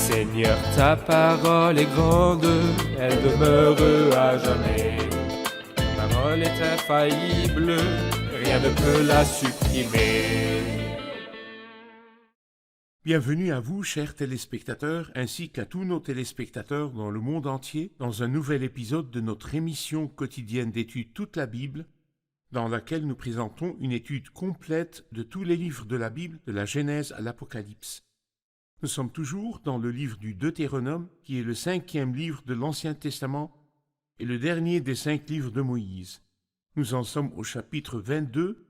Seigneur, ta parole est grande, elle demeure à jamais. Ta parole est infaillible, rien ne peut la supprimer. Bienvenue à vous, chers téléspectateurs, ainsi qu'à tous nos téléspectateurs dans le monde entier, dans un nouvel épisode de notre émission quotidienne d'études Toute la Bible, dans laquelle nous présentons une étude complète de tous les livres de la Bible, de la Genèse à l'Apocalypse. Nous sommes toujours dans le livre du Deutéronome, qui est le 5e livre de l'Ancien Testament et le dernier des 5 livres de Moïse. Nous en sommes au chapitre 22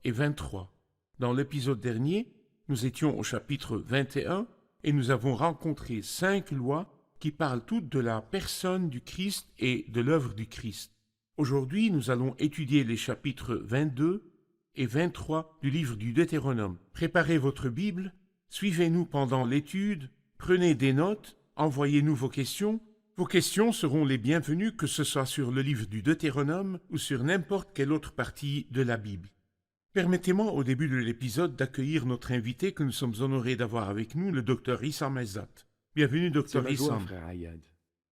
et 23. Dans l'épisode dernier, nous étions au chapitre 21 et nous avons rencontré 5 lois qui parlent toutes de la personne du Christ et de l'œuvre du Christ. Aujourd'hui, nous allons étudier les chapitres 22 et 23 du livre du Deutéronome. Préparez votre Bible, suivez-nous pendant l'étude, prenez des notes, envoyez-nous vos questions. Vos questions seront les bienvenues, que ce soit sur le livre du Deutéronome ou sur n'importe quelle autre partie de la Bible. Permettez-moi au début de l'épisode d'accueillir notre invité que nous sommes honorés d'avoir avec nous, le Dr Issam Ezzat. Bienvenue, Dr Issam. Frère Ayad.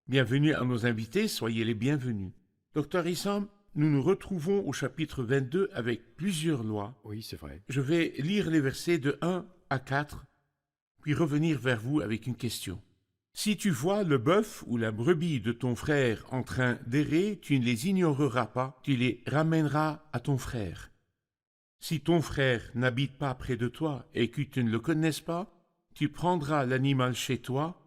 Bienvenue à nos invités, soyez les bienvenus. Dr Issam, nous nous retrouvons au chapitre 22 avec plusieurs lois. Oui, c'est vrai. Je vais lire les versets de 1 à 4, puis revenir vers vous avec une question. Si tu vois le bœuf ou la brebis de ton frère en train d'errer, tu ne les ignoreras pas, tu les ramèneras à ton frère. Si ton frère n'habite pas près de toi et que tu ne le connaisses pas, tu prendras l'animal chez toi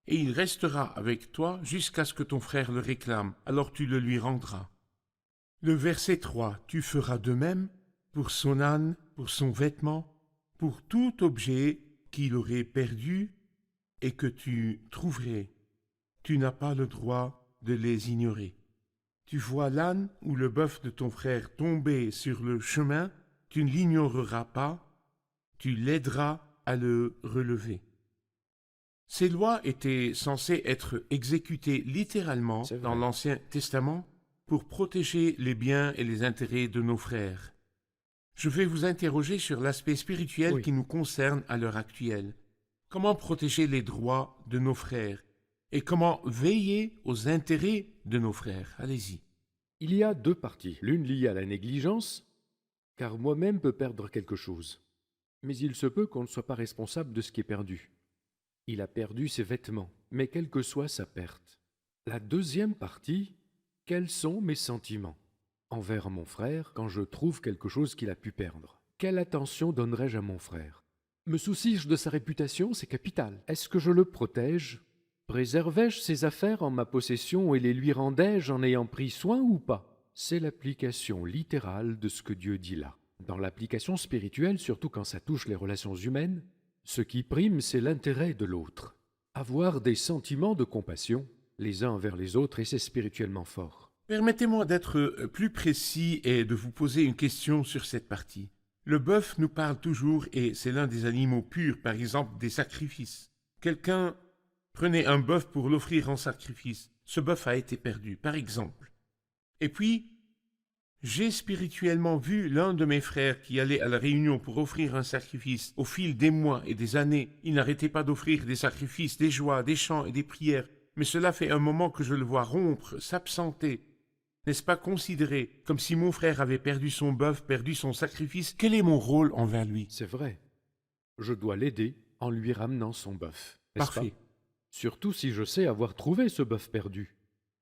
et il restera avec toi jusqu'à ce que ton frère le réclame, alors tu le lui rendras. Le verset 3, tu feras de même pour son âne, pour son vêtement, pour tout objet qu'il aurait perdu et que tu trouverais. Tu n'as pas le droit de les ignorer. Tu vois l'âne ou le bœuf de ton frère tomber sur le chemin, tu ne l'ignoreras pas, tu l'aideras à le relever. Ces lois étaient censées être exécutées littéralement dans l'Ancien Testament pour protéger les biens et les intérêts de nos frères. Je vais vous interroger sur l'aspect spirituel qui nous concerne à l'heure actuelle. Comment protéger les droits de nos frères et comment veiller aux intérêts de nos frères? Allez-y. Il y a 2 parties. L'une liée à la négligence, car moi-même peux perdre quelque chose. Mais il se peut qu'on ne soit pas responsable de ce qui est perdu. Il a perdu ses vêtements, mais quelle que soit sa perte. La deuxième partie, quels sont mes sentiments envers mon frère quand je trouve quelque chose qu'il a pu perdre? Quelle attention donnerais-je à mon frère? Me soucie-je de sa réputation? C'est capital. Est-ce que je le protège? Préservais-je ses affaires en ma possession et les lui rendais-je en ayant pris soin ou pas? C'est l'application littérale de ce que Dieu dit là. Dans l'application spirituelle, surtout quand ça touche les relations humaines, ce qui prime, c'est l'intérêt de l'autre. Avoir des sentiments de compassion, les uns envers les autres, et c'est spirituellement fort. Permettez-moi d'être plus précis et de vous poser une question sur cette partie. Le bœuf nous parle toujours, et c'est l'un des animaux purs, par exemple des sacrifices. Quelqu'un prenait un bœuf pour l'offrir en sacrifice. Ce bœuf a été perdu, par exemple. Et puis, j'ai spirituellement vu l'un de mes frères qui allait à la réunion pour offrir un sacrifice. Au fil des mois et des années, il n'arrêtait pas d'offrir des sacrifices, des joies, des chants et des prières. Mais cela fait un moment que je le vois rompre, s'absenter. N'est-ce pas considéré comme si mon frère avait perdu son bœuf, perdu son sacrifice? Quel est mon rôle envers lui? C'est vrai. Je dois l'aider en lui ramenant son bœuf. Parfait. Pas? Surtout si je sais avoir trouvé ce bœuf perdu.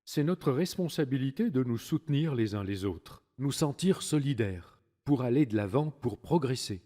C'est notre responsabilité de nous soutenir les uns les autres, nous sentir solidaires, pour aller de l'avant, pour progresser,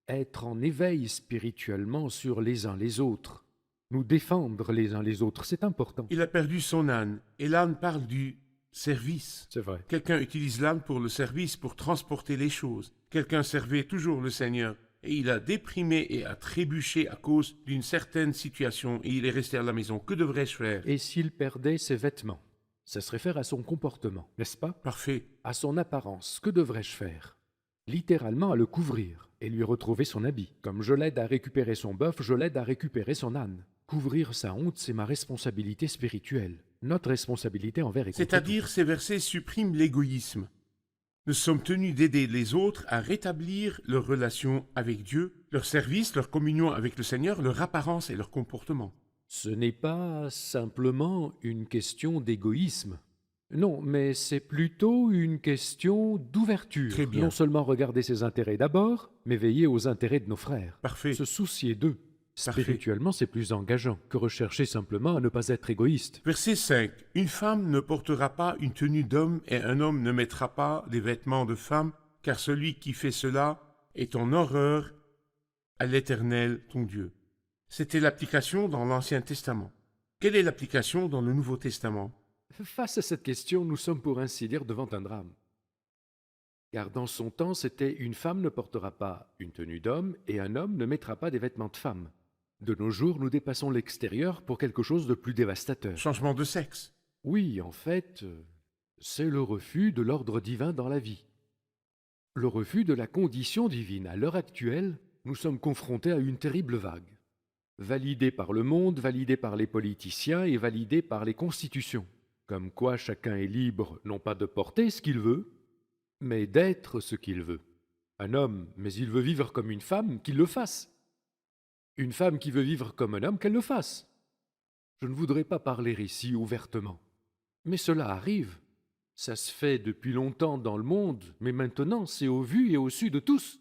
être en éveil spirituellement sur les uns les autres, nous défendre les uns les autres, c'est important. Il a perdu son âne, et l'âne parle du service. C'est vrai. Quelqu'un utilise l'âne pour le service, pour transporter les choses. Quelqu'un servait toujours le Seigneur, et il a déprimé et a trébuché à cause d'une certaine situation, et il est resté à la maison. Que devrais-je faire? Et s'il perdait ses vêtements? Ça se réfère à son comportement, n'est-ce pas? Parfait. À son apparence, que devrais-je faire? Littéralement à le couvrir et lui retrouver son habit. Comme je l'aide à récupérer son bœuf, je l'aide à récupérer son âne. Couvrir sa honte, c'est ma responsabilité spirituelle, notre responsabilité envers et contre C'est-à-dire, ces versets suppriment l'égoïsme. Nous sommes tenus d'aider les autres à rétablir leur relation avec Dieu, leur service, leur communion avec le Seigneur, leur apparence et leur comportement. Ce n'est pas simplement une question d'égoïsme. Non, mais c'est plutôt une question d'ouverture. Très bien. Non seulement regarder ses intérêts d'abord, mais veiller aux intérêts de nos frères. Parfait. Se soucier d'eux. Parfait. Spirituellement, c'est plus engageant que rechercher simplement à ne pas être égoïste. Verset 5. Une femme ne portera pas une tenue d'homme et un homme ne mettra pas des vêtements de femme, car celui qui fait cela est en horreur à l'Éternel ton Dieu. C'était l'application dans l'Ancien Testament. Quelle est l'application dans le Nouveau Testament? Face à cette question, nous sommes pour ainsi dire devant un drame. Car dans son temps, c'était une femme ne portera pas une tenue d'homme et un homme ne mettra pas des vêtements de femme. De nos jours, nous dépassons l'extérieur pour quelque chose de plus dévastateur. Changement de sexe. Oui, en fait, c'est le refus de l'ordre divin dans la vie. Le refus de la condition divine. À l'heure actuelle, nous sommes confrontés à une terrible vague. Validée par le monde, validée par les politiciens et validée par les constitutions. Comme quoi chacun est libre non pas de porter ce qu'il veut, mais d'être ce qu'il veut. Un homme, mais il veut vivre comme une femme, qu'il le fasse. Une femme qui veut vivre comme un homme, qu'elle le fasse. Je ne voudrais pas parler ici ouvertement. Mais cela arrive. Ça se fait depuis longtemps dans le monde, mais maintenant c'est au vu et au su de tous.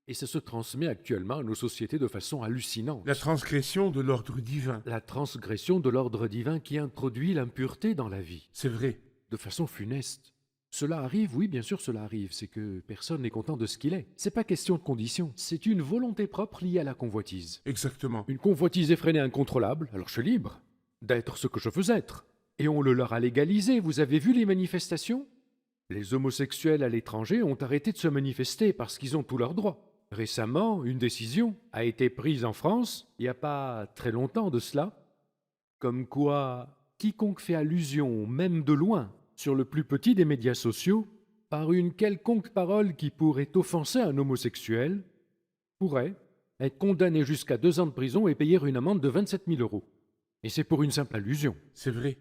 Et ça se transmet actuellement à nos sociétés de façon hallucinante. La transgression de l'ordre divin. La transgression de l'ordre divin qui introduit l'impureté dans la vie, C'est vrai. de façon funeste. Cela arrive, oui, bien sûr, cela arrive. C'est que personne n'est content de ce qu'il est. C'est pas question de condition. C'est une volonté propre liée à la convoitise. Exactement. Une convoitise effrénée incontrôlable, alors je suis libre d'être ce que je veux être. Et on le leur a légalisé. Vous avez vu les manifestations? Les homosexuels à l'étranger ont arrêté de se manifester parce qu'ils ont tous leurs droits. Récemment, une décision a été prise en France, il n'y a pas très longtemps de cela, comme quoi quiconque fait allusion, même de loin, sur le plus petit des médias sociaux, par une quelconque parole qui pourrait offenser un homosexuel, pourrait être condamné jusqu'à 2 ans de prison et payer une amende de 27 000 €. Et c'est pour une simple allusion. C'est vrai.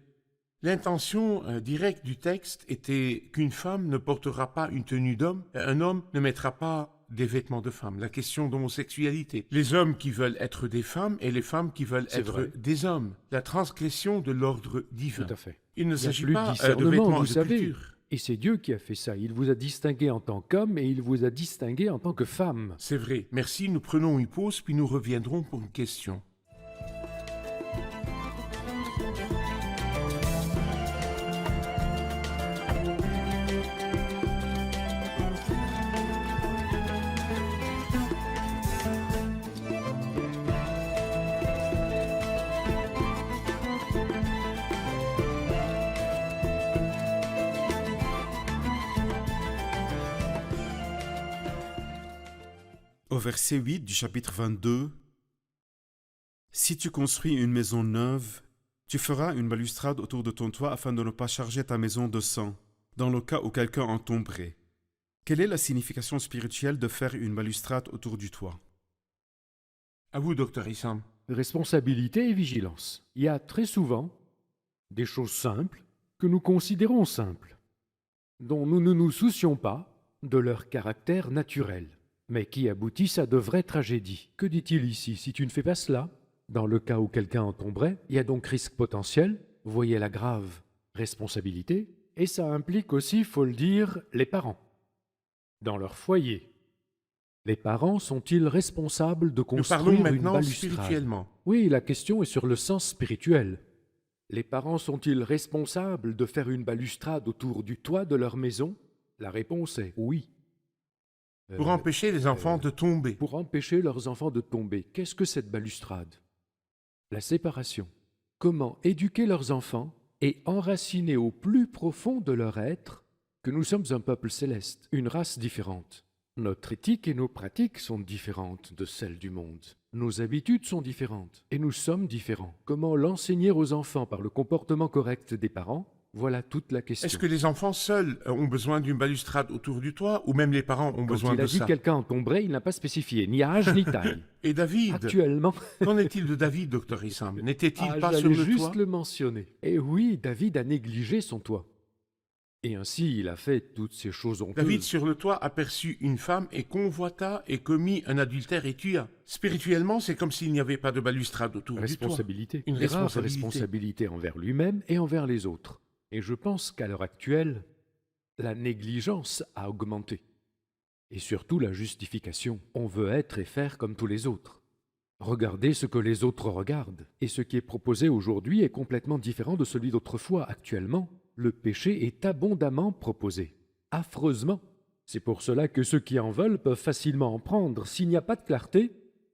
L'intention directe du texte était qu'une femme ne portera pas une tenue d'homme, et un homme ne mettra pas des vêtements de femme. La question d'homosexualité. Les hommes qui veulent être des femmes et les femmes qui veulent C'est être vrai. des hommes. La transgression de l'ordre divin. Tout à fait. Il ne Il n'y a s'agit plus de pas de discernement, vêtements vous de savez. culture. Et c'est Dieu qui a fait ça. Il vous a distingué en tant qu'homme et il vous a distingué en tant que femme. C'est vrai. Merci, nous prenons une pause puis nous reviendrons pour une question. Au verset 8 du chapitre 22, « Si tu construis une maison neuve, tu feras une balustrade autour de ton toit afin de ne pas charger ta maison de sang, dans le cas où quelqu'un en tomberait. » Quelle est la signification spirituelle de faire une balustrade autour du toit? À vous, docteur Issam. Responsabilité et vigilance. Il y a très souvent des choses simples que nous considérons simples, dont nous ne nous soucions pas de leur caractère naturel, mais qui aboutissent à de vraies tragédies. Que dit-il ici? Si tu ne fais pas cela, dans le cas où quelqu'un en tomberait, il y a donc risque potentiel, voyez la grave responsabilité, et ça implique aussi, faut le dire, les parents. Dans leur foyer, les parents sont-ils responsables de Nous construire parlons une maintenant balustrade? spirituellement. Oui, la question est sur le sens spirituel. Les parents sont-ils responsables de faire une balustrade autour du toit de leur maison? La réponse est oui. Pour empêcher les enfants de tomber. Pour empêcher leurs enfants de tomber. Qu'est-ce que cette balustrade? La séparation. Comment éduquer leurs enfants et enraciner au plus profond de leur être que nous sommes un peuple céleste, une race différente. Notre éthique et nos pratiques sont différentes de celles du monde. Nos habitudes sont différentes et nous sommes différents. Comment l'enseigner aux enfants par le comportement correct des parents? Voilà toute la question. Est-ce que les enfants seuls ont besoin d'une balustrade autour du toit ou même les parents ont Quand besoin il a de dit ça? quelqu'un en tomberait, il n'a pas spécifié ni âge ni taille. Et David, Actuellement, qu'en est-il de David, docteur Issam? N'était-il pas j'allais sur le juste toit? le mentionner. Et oui, David a négligé son toit. Et ainsi il a fait toutes ces choses honteuses. David sur le toit aperçut une femme et convoita et commit un adultère et tua. Spirituellement, c'est comme s'il n'y avait pas de balustrade autour du toit. Responsabilité. Une Grave responsabilité. responsabilité envers lui-même et envers les autres. Et je pense qu'à l'heure actuelle, la négligence a augmenté. Et surtout la justification. On veut être et faire comme tous les autres. Regardez ce que les autres regardent. Et ce qui est proposé aujourd'hui est complètement différent de celui d'autrefois. Actuellement, le péché est abondamment proposé. Affreusement. C'est pour cela que ceux qui en veulent peuvent facilement en prendre. S'il n'y a pas de clarté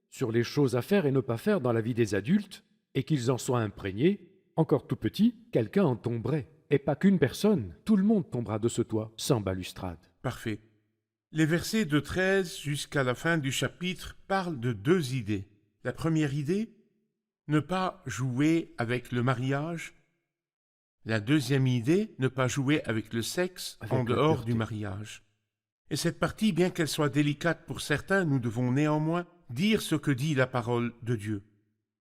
sur les choses à faire et ne pas faire dans la vie des adultes, et qu'ils en soient imprégnés, encore tout petit, quelqu'un en tomberait. Et pas qu'une personne, tout le monde tombera de ce toit, sans balustrade. Parfait. Les versets de 13 jusqu'à la fin du chapitre parlent de deux idées. La première idée, ne pas jouer avec le mariage. La deuxième idée, ne pas jouer avec le sexe Avec en la dehors pureté. du mariage. Et cette partie, bien qu'elle soit délicate pour certains, nous devons néanmoins dire ce que dit la parole de Dieu.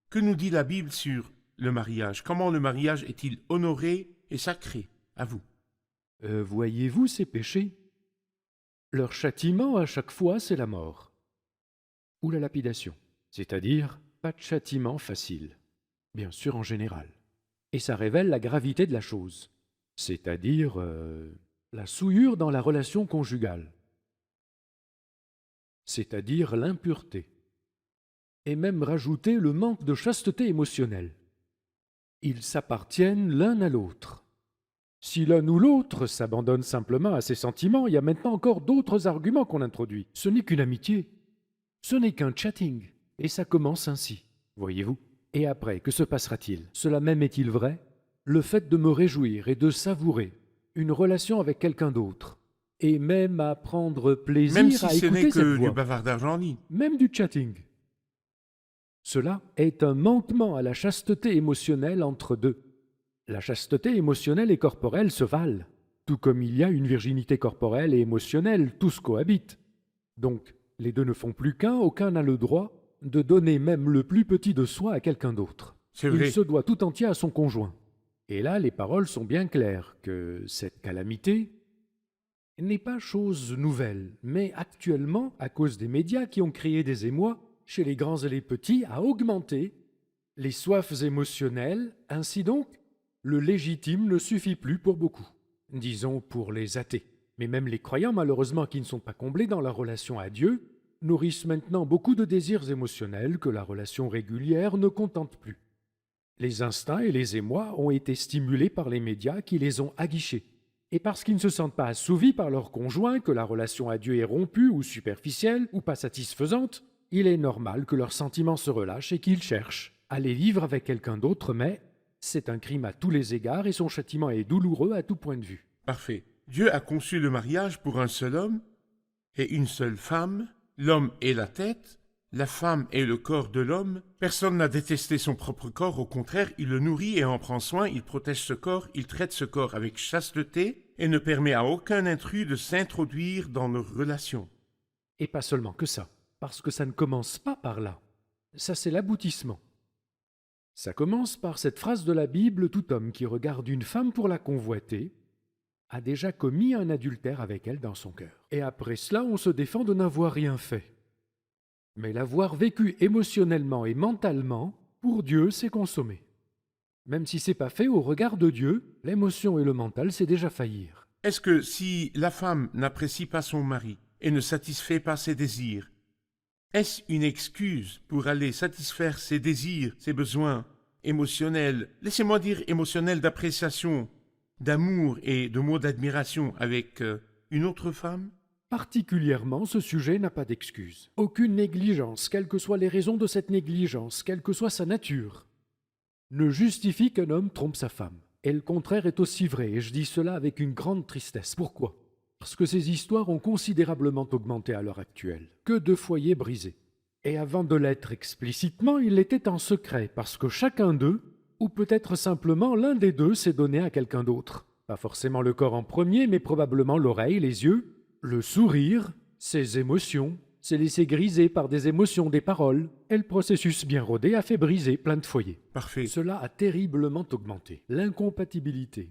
Que nous dit la Bible sur le mariage? Comment le mariage est-il honoré et sacré? À vous. Voyez-vous ces péchés? Leur châtiment à chaque fois, c'est la mort. Ou la lapidation. C'est-à-dire, pas de châtiment facile. Bien sûr en général. Et ça révèle la gravité de la chose. C'est-à-dire, la souillure dans la relation conjugale. C'est-à-dire l'impureté. Et même rajouter le manque de chasteté émotionnelle. Ils s'appartiennent l'un à l'autre. Si l'un ou l'autre s'abandonne simplement à ses sentiments, il y a maintenant encore d'autres arguments qu'on introduit. Ce n'est qu'une amitié. Ce n'est qu'un chatting. Et ça commence ainsi, voyez-vous. Et après, que se passera-t-il? Cela même est-il vrai? Le fait de me réjouir et de savourer une relation avec quelqu'un d'autre, et même à prendre plaisir Même si à ce n'est écouter cette que voix, du bavardage en ligne. même du chatting. Cela est un manquement à la chasteté émotionnelle entre deux. La chasteté émotionnelle et corporelle se valent, tout comme il y a une virginité corporelle et émotionnelle, tous cohabitent. Donc, les deux ne font plus qu'un, aucun n'a le droit de donner même le plus petit de soi à quelqu'un d'autre. C'est vrai. Il se doit tout entier à son conjoint. Et là, les paroles sont bien claires, que cette calamité n'est pas chose nouvelle, mais actuellement, à cause des médias qui ont créé des émois, chez les grands et les petits, a augmenté les soifs émotionnelles. Ainsi donc, le légitime ne suffit plus pour beaucoup, disons pour les athées. Mais même les croyants, malheureusement, qui ne sont pas comblés dans leur relation à Dieu, nourrissent maintenant beaucoup de désirs émotionnels que la relation régulière ne contente plus. Les instincts et les émois ont été stimulés par les médias qui les ont aguichés. Et parce qu'ils ne se sentent pas assouvis par leur conjoint, que la relation à Dieu est rompue ou superficielle ou pas satisfaisante, il est normal que leurs sentiments se relâchent et qu'ils cherchent à les vivre avec quelqu'un d'autre, mais c'est un crime à tous les égards et son châtiment est douloureux à tout point de vue. Parfait. Dieu a conçu le mariage pour un seul homme et une seule femme. L'homme est la tête, la femme est le corps de l'homme. Personne n'a détesté son propre corps, au contraire, il le nourrit et en prend soin, il protège ce corps, il traite ce corps avec chasteté et ne permet à aucun intrus de s'introduire dans nos relations. Et pas seulement que ça, parce que ça ne commence pas par là. Ça, c'est l'aboutissement. Ça commence par cette phrase de la Bible: tout homme qui regarde une femme pour la convoiter a déjà commis un adultère avec elle dans son cœur. Et après cela, on se défend de n'avoir rien fait. Mais l'avoir vécu émotionnellement et mentalement, pour Dieu, c'est consommé. Même si c'est pas fait au regard de Dieu, l'émotion et le mental, c'est déjà faillir. Est-ce que si la femme n'apprécie pas son mari et ne satisfait pas ses désirs, est-ce une excuse pour aller satisfaire ses désirs, ses besoins émotionnels, laissez-moi dire émotionnels d'appréciation, d'amour et de mots d'admiration avec une autre femme? Particulièrement, ce sujet n'a pas d'excuse. Aucune négligence, quelles que soient les raisons de cette négligence, quelle que soit sa nature, ne justifie qu'un homme trompe sa femme. Et le contraire est aussi vrai, et je dis cela avec une grande tristesse. Pourquoi? Parce que ces histoires ont considérablement augmenté à l'heure actuelle. Que de foyers brisés. Et avant de l'être explicitement, il l'était en secret, parce que chacun d'eux, ou peut-être simplement l'un des deux, s'est donné à quelqu'un d'autre. Pas forcément le corps en premier, mais probablement l'oreille, les yeux, le sourire, ses émotions, s'est laissé griser par des émotions, des paroles, et le processus bien rodé a fait briser plein de foyers. Parfait. Cela a terriblement augmenté. L'incompatibilité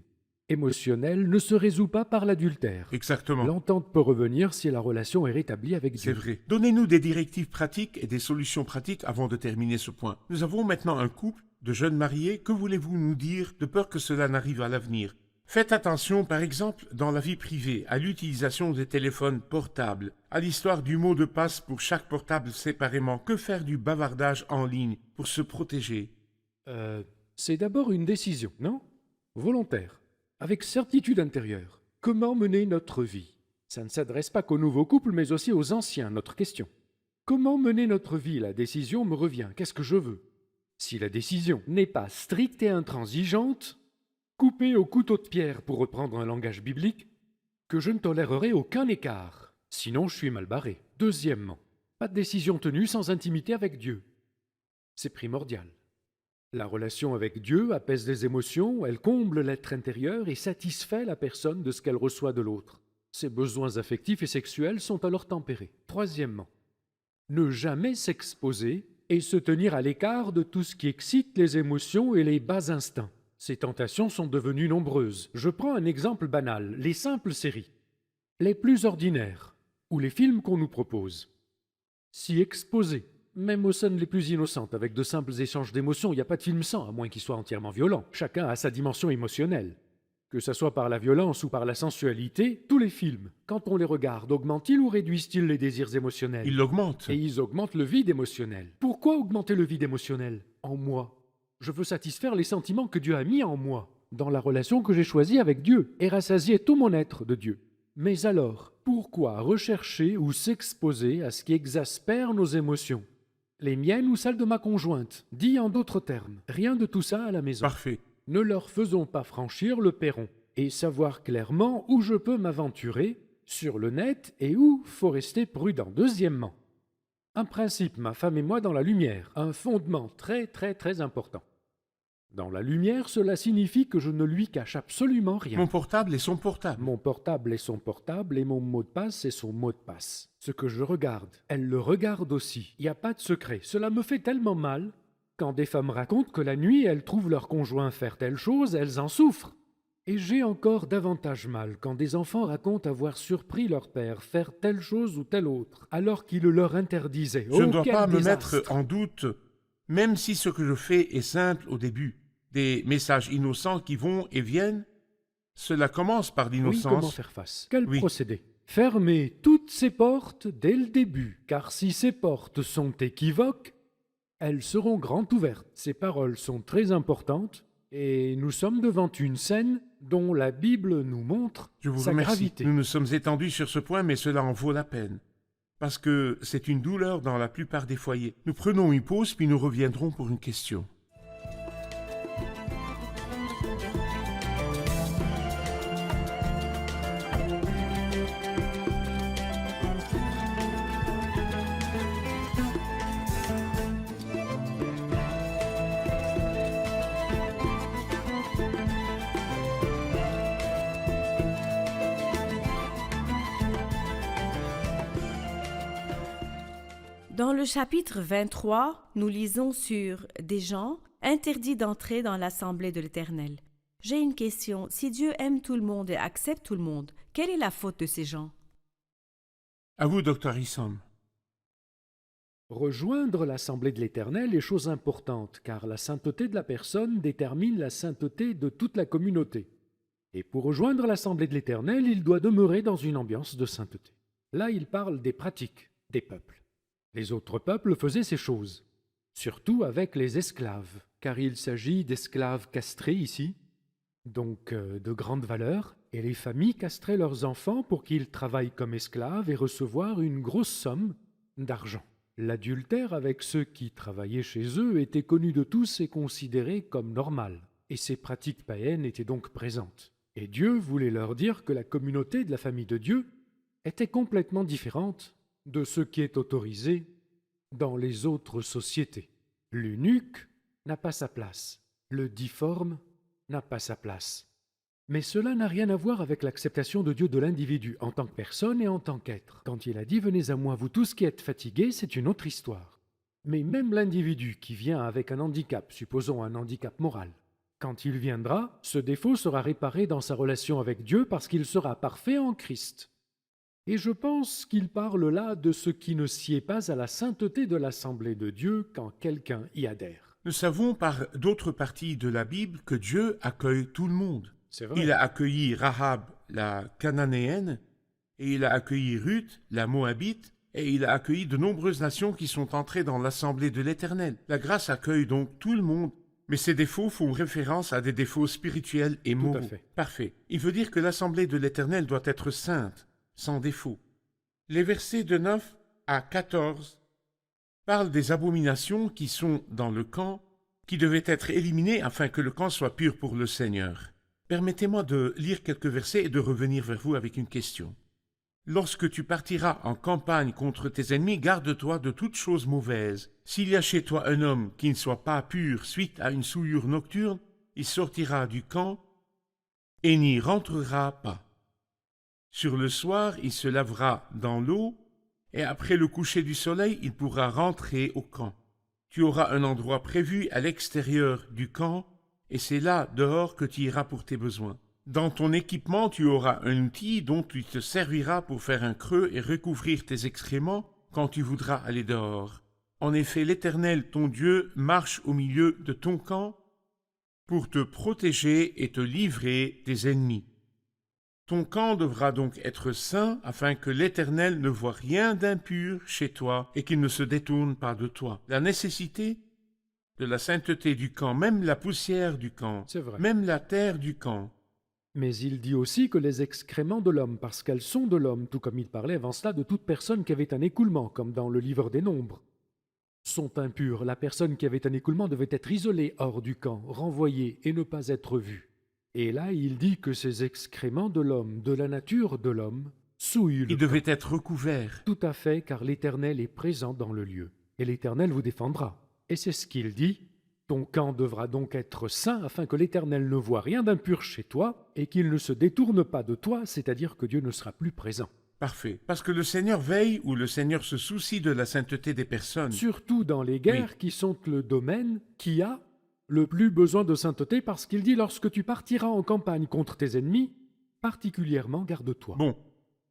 émotionnelle ne se résout pas par l'adultère. Exactement. L'entente peut revenir si la relation est rétablie avec C'est Dieu. vrai. Donnez-nous des directives pratiques et des solutions pratiques avant de terminer ce point. Nous avons maintenant un couple de jeunes mariés. Que voulez-vous nous dire de peur que cela n'arrive à l'avenir? Faites attention, par exemple, dans la vie privée, à l'utilisation des téléphones portables, à l'histoire du mot de passe pour chaque portable séparément. Que faire du bavardage en ligne pour se protéger? C'est d'abord une décision, non? Volontaire, avec certitude intérieure. Comment mener notre vie? Ça ne s'adresse pas qu'aux nouveaux couples, mais aussi aux anciens, notre question. Comment mener notre vie? La décision me revient. Qu'est-ce que je veux? Si la décision n'est pas stricte et intransigeante, coupée au couteau de pierre, pour reprendre un langage biblique, que je ne tolérerai aucun écart. Sinon, je suis mal barré. Deuxièmement, pas de décision tenue sans intimité avec Dieu. C'est primordial. La relation avec Dieu apaise les émotions, elle comble l'être intérieur et satisfait la personne de ce qu'elle reçoit de l'autre. Ses besoins affectifs et sexuels sont alors tempérés. Troisièmement, ne jamais s'exposer et se tenir à l'écart de tout ce qui excite les émotions et les bas instincts. Ces tentations sont devenues nombreuses. Je prends un exemple banal, les simples séries, les plus ordinaires, ou les films qu'on nous propose. S'y exposer, même aux scènes les plus innocentes, avec de simples échanges d'émotions, il n'y a pas de film sans, à moins qu'il soit entièrement violent. Chacun a sa dimension émotionnelle. Que ce soit par la violence ou par la sensualité, tous les films, quand on les regarde, augmentent-ils ou réduisent-ils les désirs émotionnels? Il l'augmente. Et ils augmentent le vide émotionnel. Pourquoi augmenter le vide émotionnel? En moi. Je veux satisfaire les sentiments que Dieu a mis en moi, dans la relation que j'ai choisie avec Dieu, et rassasier tout mon être de Dieu. Mais alors, pourquoi rechercher ou s'exposer à ce qui exaspère nos émotions? Les miennes ou celles de ma conjointe? Dit en d'autres termes, rien de tout ça à la maison. Parfait. Ne leur faisons pas franchir le perron, et savoir clairement où je peux m'aventurer sur le net et où faut rester prudent. Deuxièmement, un principe, ma femme et moi dans la lumière, un fondement très important. Dans la lumière, cela signifie que je ne lui cache absolument rien. Mon portable est son portable. Mon portable est son portable et mon mot de passe est son mot de passe. Ce que je regarde, elle le regarde aussi. Il n'y a pas de secret. Cela me fait tellement mal. Quand des femmes racontent que la nuit, elles trouvent leur conjoint faire telle chose, elles en souffrent. Et j'ai encore davantage mal quand des enfants racontent avoir surpris leur père faire telle chose ou telle autre, alors qu'il le leur interdisait. Je ne Oh, dois quel pas me désastre! mettre en doute, même si ce que je fais est simple au début. Des messages innocents qui vont et viennent. Cela commence par Oui, comment l'innocence. faire face? Quel Oui. procédé? Fermez toutes ces portes dès le début, car si ces portes sont équivoques, elles seront grand ouvertes. Ces paroles sont très importantes et nous sommes devant une scène dont la Bible nous montre Je vous sa remercie. gravité. Nous nous sommes étendus sur ce point, mais cela en vaut la peine. Parce que c'est une douleur dans la plupart des foyers. Nous prenons une pause, puis nous reviendrons pour une question. Dans le chapitre 23, nous lisons sur des gens interdits d'entrer dans l'assemblée de l'Éternel. J'ai une question. Si Dieu aime tout le monde et accepte tout le monde, quelle est la faute de ces gens? À vous, Dr. Issam. Rejoindre l'assemblée de l'Éternel est chose importante, car la sainteté de la personne détermine la sainteté de toute la communauté. Et pour rejoindre l'assemblée de l'Éternel, il doit demeurer dans une ambiance de sainteté. Là, il parle des pratiques des peuples. Les autres peuples faisaient ces choses, surtout avec les esclaves, car il s'agit d'esclaves castrés ici, donc de grande valeur, et les familles castraient leurs enfants pour qu'ils travaillent comme esclaves et recevoir une grosse somme d'argent. L'adultère avec ceux qui travaillaient chez eux était connu de tous et considéré comme normal, et ces pratiques païennes étaient donc présentes. Et Dieu voulait leur dire que la communauté de la famille de Dieu était complètement différente de ce qui est autorisé dans les autres sociétés. L'eunuque n'a pas sa place, le difforme n'a pas sa place. Mais cela n'a rien à voir avec l'acceptation de Dieu de l'individu en tant que personne et en tant qu'être. Quand il a dit « Venez à moi, vous tous qui êtes fatigués », c'est une autre histoire. Mais même l'individu qui vient avec un handicap, supposons un handicap moral, Quand il viendra, ce défaut sera réparé dans sa relation avec Dieu parce qu'il sera parfait en Christ. Et je pense qu'il parle là de ce qui ne sied pas à la sainteté de l'Assemblée de Dieu quand quelqu'un y adhère. Nous savons par d'autres parties de la Bible que Dieu accueille tout le monde. C'est vrai. Il a accueilli Rahab, la Cananéenne, et il a accueilli Ruth, la Moabite, et il a accueilli de nombreuses nations qui sont entrées dans l'Assemblée de l'Éternel. La grâce accueille donc tout le monde, mais ces défauts font référence à des défauts spirituels et moraux. à fait. Parfait. Il veut dire que l'Assemblée de l'Éternel doit être sainte, sans défaut. Les versets de 9 à 14 parlent des abominations qui sont dans le camp, qui devaient être éliminées afin que le camp soit pur pour le Seigneur. Permettez-moi de lire quelques versets et de revenir vers vous avec une question. Lorsque tu partiras en campagne contre tes ennemis, garde-toi de toute chose mauvaise. S'il y a chez toi un homme qui ne soit pas pur suite à une souillure nocturne, il sortira du camp et n'y rentrera pas. Sur le soir, il se lavera dans l'eau, et après le coucher du soleil, il pourra rentrer au camp. Tu auras un endroit prévu à l'extérieur du camp, et c'est là, dehors, que tu iras pour tes besoins. Dans ton équipement, tu auras un outil dont tu te serviras pour faire un creux et recouvrir tes excréments quand tu voudras aller dehors. En effet, l'Éternel, ton Dieu, marche au milieu de ton camp pour te protéger et te livrer des ennemis. Ton camp devra donc être saint afin que l'Éternel ne voie rien d'impur chez toi et qu'il ne se détourne pas de toi. La nécessité de la sainteté du camp, même la poussière du camp, C'est vrai. même la terre du camp, Mais il dit aussi que les excréments de l'homme, parce qu'elles sont de l'homme, tout comme il parlait avant cela de toute personne qui avait un écoulement, comme dans le livre des Nombres, sont impures. La personne qui avait un écoulement devait être isolée hors du camp, renvoyée et ne pas être vue. Et là, il dit que ces excréments de l'homme, de la nature de l'homme, souillent le il camp. devait être recouvert. Tout à fait, car l'Éternel est présent dans le lieu. Et l'Éternel vous défendra. Et c'est ce qu'il dit. Ton camp devra donc être saint afin que l'Éternel ne voie rien d'impur chez toi et qu'il ne se détourne pas de toi, c'est-à-dire que Dieu ne sera plus présent. Parfait. Parce que le Seigneur veille ou le Seigneur se soucie de la sainteté des personnes. Surtout dans les guerres qui sont le domaine qui a le plus besoin de sainteté parce qu'il dit lorsque tu partiras en campagne contre tes ennemis, particulièrement garde-toi. Bon,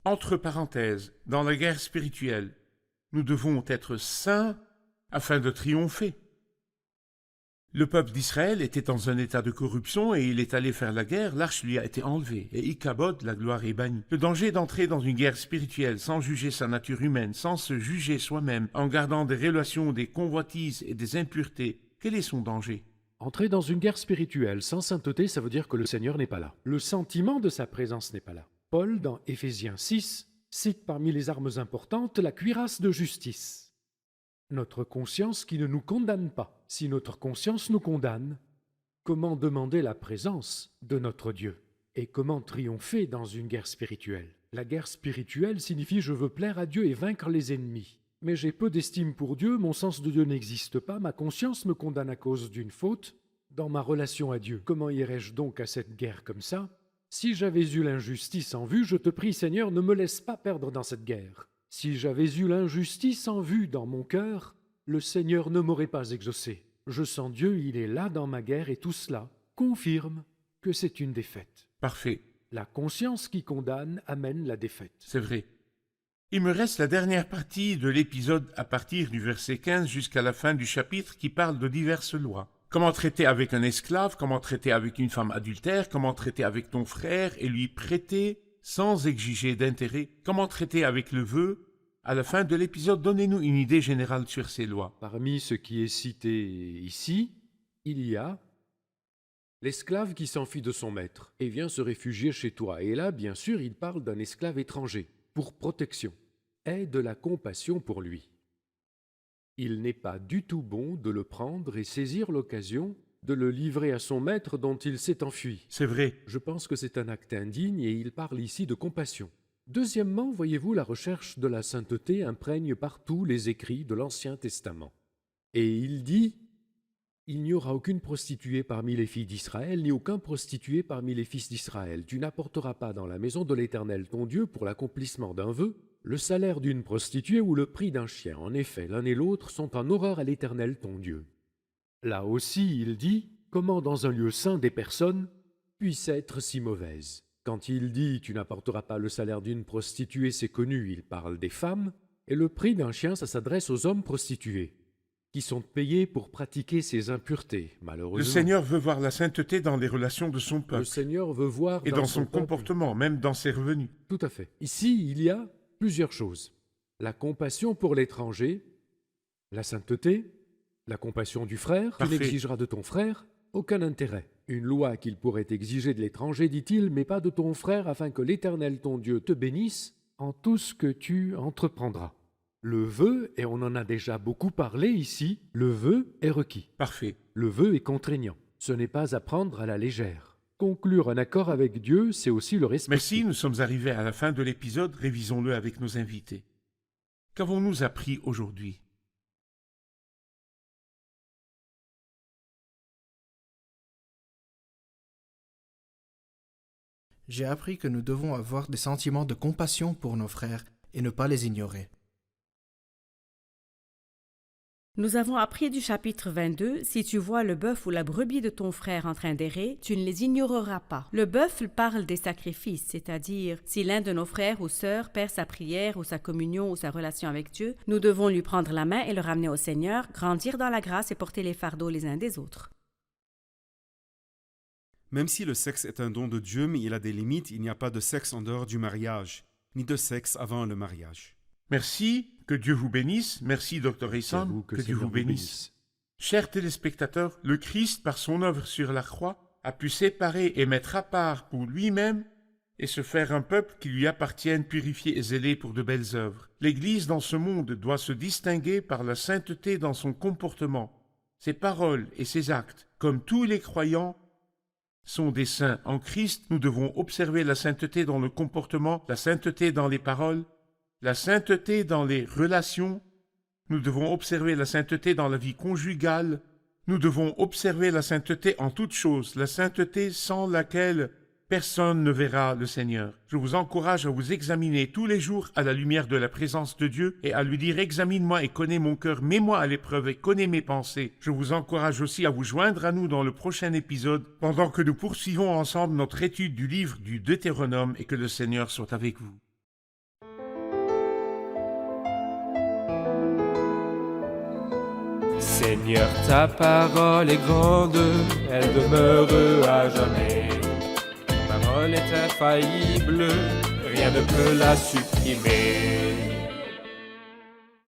entre parenthèses, dans la guerre spirituelle, nous devons être saints afin de triompher. Le peuple d'Israël était dans un état de corruption et il est allé faire la guerre, l'arche lui a été enlevée et Ichabod, la gloire est bannie. Le danger d'entrer dans une guerre spirituelle sans juger sa nature humaine, sans se juger soi-même, en gardant des relations, des convoitises et des impuretés, quel est son danger? Entrer dans une guerre spirituelle sans sainteté, ça veut dire que le Seigneur n'est pas là. Le sentiment de sa présence n'est pas là. Paul, dans Éphésiens 6, cite parmi les armes importantes la cuirasse de justice. Notre conscience qui ne nous condamne pas. Si notre conscience nous condamne, comment demander la présence de notre Dieu? Et comment triompher dans une guerre spirituelle? La guerre spirituelle signifie je veux plaire à Dieu et vaincre les ennemis. Mais j'ai peu d'estime pour Dieu, mon sens de Dieu n'existe pas, ma conscience me condamne à cause d'une faute dans ma relation à Dieu. Comment irais-je donc à cette guerre comme ça? Si j'avais eu l'injustice en vue, je te prie Seigneur, ne me laisse pas perdre dans cette guerre. Si j'avais eu l'injustice en vue dans mon cœur, le Seigneur ne m'aurait pas exaucé. Je sens Dieu, il est là dans ma guerre et tout cela confirme que c'est une défaite. Parfait, La conscience qui condamne amène la défaite. c'est vrai. Il me reste la dernière partie de l'épisode à partir du verset 15 jusqu'à la fin du chapitre qui parle de diverses lois. Comment traiter avec un esclave, comment traiter avec une femme adultère, comment traiter avec ton frère et lui prêter sans exiger d'intérêt, comment traiter avec le vœu. À la fin de l'épisode, donnez-nous une idée générale sur ces lois. Parmi ce qui est cité ici, il y a l'esclave qui s'enfuit de son maître et vient se réfugier chez toi. Et là, bien sûr, il parle d'un esclave étranger, pour protection. Aie de la compassion pour lui. Il n'est pas du tout bon de le prendre et saisir l'occasion de le livrer à son maître dont il s'est enfui. C'est vrai, Je pense que c'est un acte indigne et il parle ici de compassion. Deuxièmement, voyez-vous, la recherche de la sainteté imprègne partout les écrits de l'Ancien Testament. Et il dit « Il n'y aura aucune prostituée parmi les filles d'Israël, ni aucun prostitué parmi les fils d'Israël. Tu n'apporteras pas dans la maison de l'Éternel ton Dieu pour l'accomplissement d'un vœu le salaire d'une prostituée ou le prix d'un chien. En effet, l'un et l'autre sont en horreur à l'Éternel ton Dieu. » Là aussi, il dit comment dans un lieu saint des personnes puissent être si mauvaises. Quand il dit « tu n'apporteras pas le salaire d'une prostituée », c'est connu, il parle des femmes, et le prix d'un chien, ça s'adresse aux hommes prostitués, qui sont payés pour pratiquer ces impuretés, malheureusement. Le Seigneur veut voir la sainteté dans les relations de son Le peuple Seigneur veut voir et dans son peuple- comportement, même dans ses revenus. Tout à fait. Ici, il y a plusieurs choses. La compassion pour l'étranger, la sainteté, la compassion du frère. Parfait. Tu n'exigeras de ton frère aucun intérêt. Une loi qu'il pourrait exiger de l'étranger, dit-il, mais pas de ton frère, afin que l'Éternel ton Dieu te bénisse en tout ce que tu entreprendras. Le vœu, et on en a déjà beaucoup parlé ici, le vœu est requis. Parfait. Le vœu est contraignant. Ce n'est pas à prendre à la légère. Conclure un accord avec Dieu, c'est aussi le respecter. Merci, nous sommes arrivés à la fin de l'épisode, révisons-le avec nos invités. Qu'avons-nous appris aujourd'hui? J'ai appris que nous devons avoir des sentiments de compassion pour nos frères et ne pas les ignorer. Nous avons appris du chapitre 22, si tu vois le bœuf ou la brebis de ton frère en train d'errer, tu ne les ignoreras pas. Le bœuf parle des sacrifices, c'est-à-dire si l'un de nos frères ou sœurs perd sa prière ou sa communion ou sa relation avec Dieu, nous devons lui prendre la main et le ramener au Seigneur, grandir dans la grâce et porter les fardeaux les uns des autres. Même si le sexe est un don de Dieu, mais il a des limites, il n'y a pas de sexe en dehors du mariage, ni de sexe avant le mariage. Merci, que Dieu vous bénisse. Merci, Dr. C'est à Essam, vous que le Dieu Seigneur vous bénisse. Chers téléspectateurs, le Christ, par son œuvre sur la croix, a pu séparer et mettre à part pour lui-même et se faire un peuple qui lui appartienne, purifié et zélé pour de belles œuvres. L'Église dans ce monde doit se distinguer par la sainteté dans son comportement. Ses paroles et ses actes, comme tous les croyants, sont des saints. En Christ, nous devons observer la sainteté dans le comportement, la sainteté dans les paroles, la sainteté dans les relations. Nous devons observer la sainteté dans la vie conjugale. Nous devons observer la sainteté en toutes choses, la sainteté sans laquelle personne ne verra le Seigneur. Je vous encourage à vous examiner tous les jours à la lumière de la présence de Dieu et à lui dire « Examine-moi et connais mon cœur, mets-moi à l'épreuve et connais mes pensées ». Je vous encourage aussi à vous joindre à nous dans le prochain épisode pendant que nous poursuivons ensemble notre étude du livre du Deutéronome et que le Seigneur soit avec vous. Seigneur, ta parole est grande, elle demeure à jamais. Ta parole est infaillible, rien ne peut la supprimer.